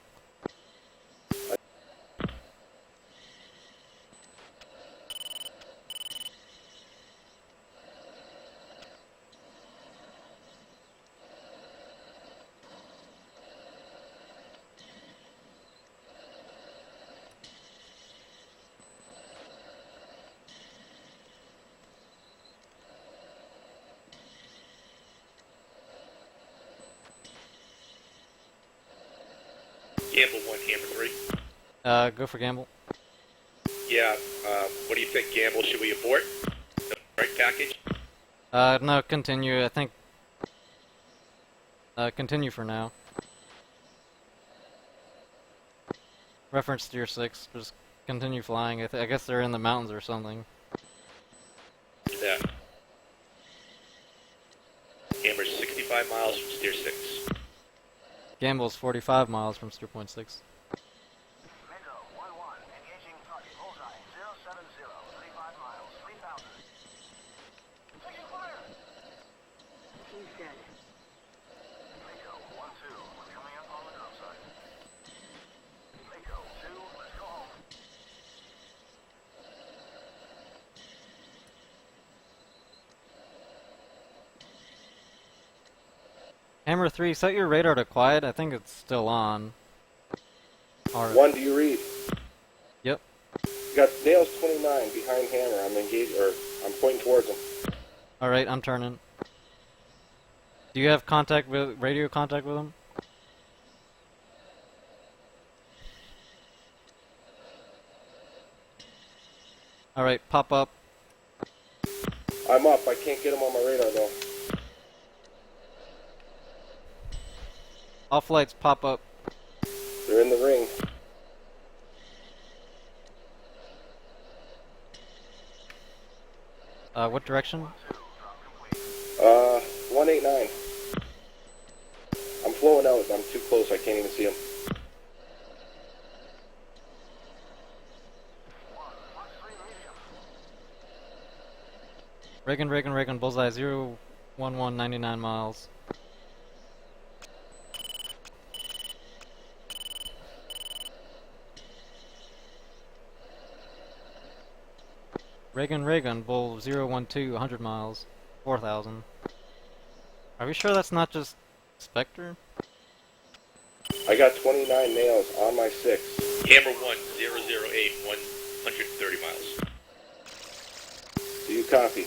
Gamble 1, Hammer 3. Go for Gamble. Yeah, what do you think, Gamble? Should we abort? The right package? No, continue. I think. Continue for now. Reference Steer 6. Just continue flying. I guess they're in the mountains or something. Yeah. Hammer's 65 miles from Steer 6. Gamble's 45 miles from Steer 0.6. Mako 1-1, engaging target, bullseye, 070, 35 miles, 3,000. Taking fire! He's dead. Mako 1-2, we're coming up on the drop side. Mako 2, let's go home. Hammer 3, set your radar to quiet. I think it's still on. Alright. 1, do you read? Yep. Got Nails 29 behind Hammer. I'm engaged, or I'm pointing towards him. Alright, I'm turning. Do you have contact with radio contact with him? Alright, pop up. I'm up. I can't get him on my radar though. All flights, pop up. They're in the ring. What direction? 189. I'm flowing out. I'm too close. I can't even see him. Reagan, bullseye, 011, 99 miles. Reagan, bull 012, 100 miles, 4,000. Are we sure that's not just Spectre? I got 29 nails on my 6. Hammer 1, 008, 130 miles. Do you copy?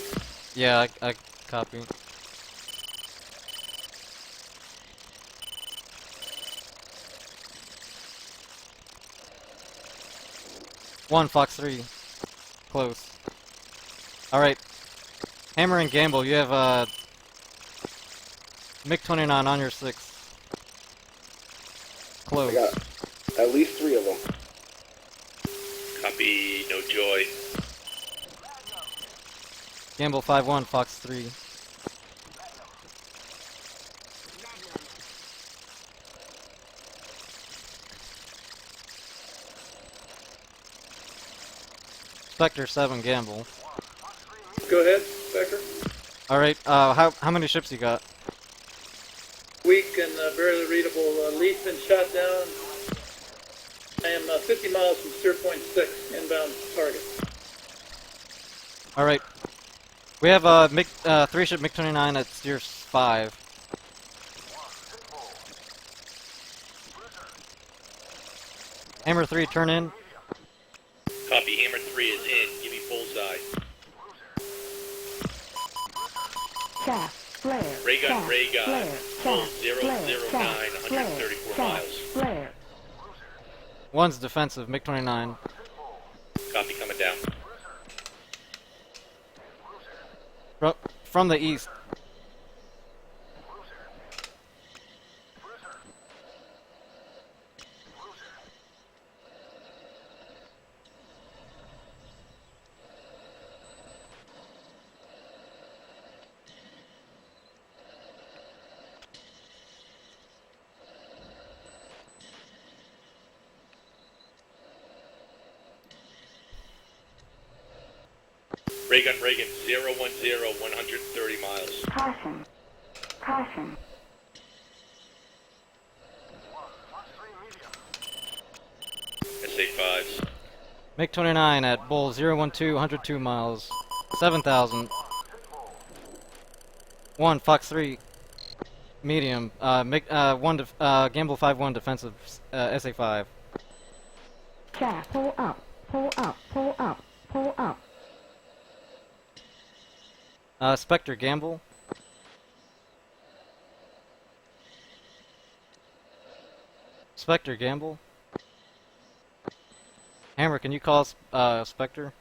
Yeah, I copy. One, Fox 3. Close. Alright. Hammer and Gamble, you have, MiG-29 on your 6. Close. I got at least 3 of them. Copy, no joy. Gamble 5-1, Fox 3. Spectre 7, Gamble. Go ahead, Spectre. Alright, how many ships you got? Weak and barely readable. Lead's been shot down. I am 50 miles from steer point 6, inbound target. Alright. We have a 3-ship MiG-29 at steer 5. Hammer 3, turn in. Copy, Hammer 3 is in. Give me bullseye. Chaff, flare. Ray gun, chaff, ray gun. Flare, Full chaff, 009, flare, 134 chaff, miles. Flare. One's defensive, MiG-29. Copy, coming down. From the east. Reagan, 010, 130 miles. Caution. Caution. SA5s. MiG-29 at Bull 012, 102 miles. 7,000. 1, Fox 3. Medium. Gamble 5-1 defensive. SA5. Chaff, pull up, pull up, pull up, pull up. Spectre, Gamble. Spectre, Gamble. Hammer, can you call Spectre?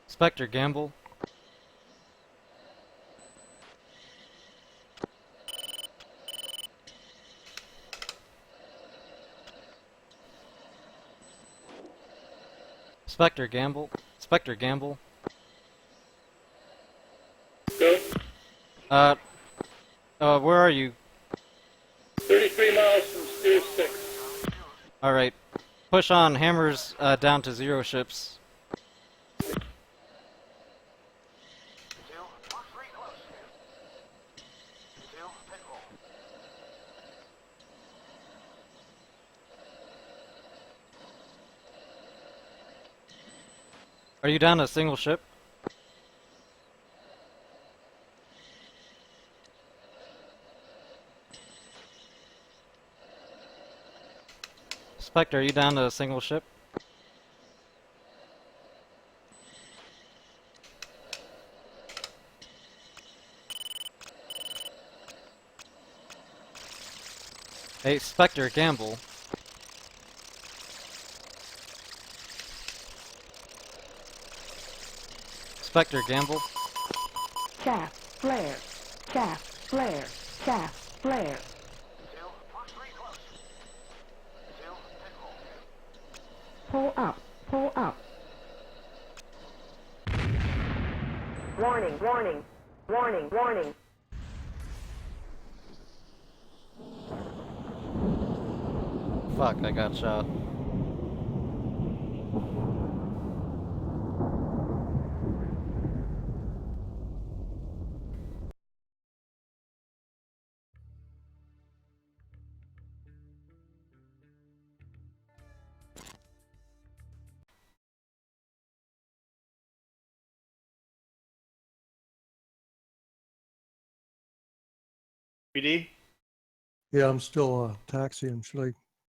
Spectre, Gamble. Spectre, Gamble. Spectre, Gamble. Go. Where are you? 33 miles from steer 6. Alright. Push on. Hammers down to 0 ships. Are you down to a single ship? Spectre, are you down to a single ship? Hey, Spectre, Gamble. Spectre, Gamble. Chaff, flare, chaff, flare, chaff, flare. 2, push 3 close. 2, pit hole. Pull up, pull up. Warning, warning, warning, warning. Fuck, I got shot. BD? Yeah, I'm still taxiing. Should I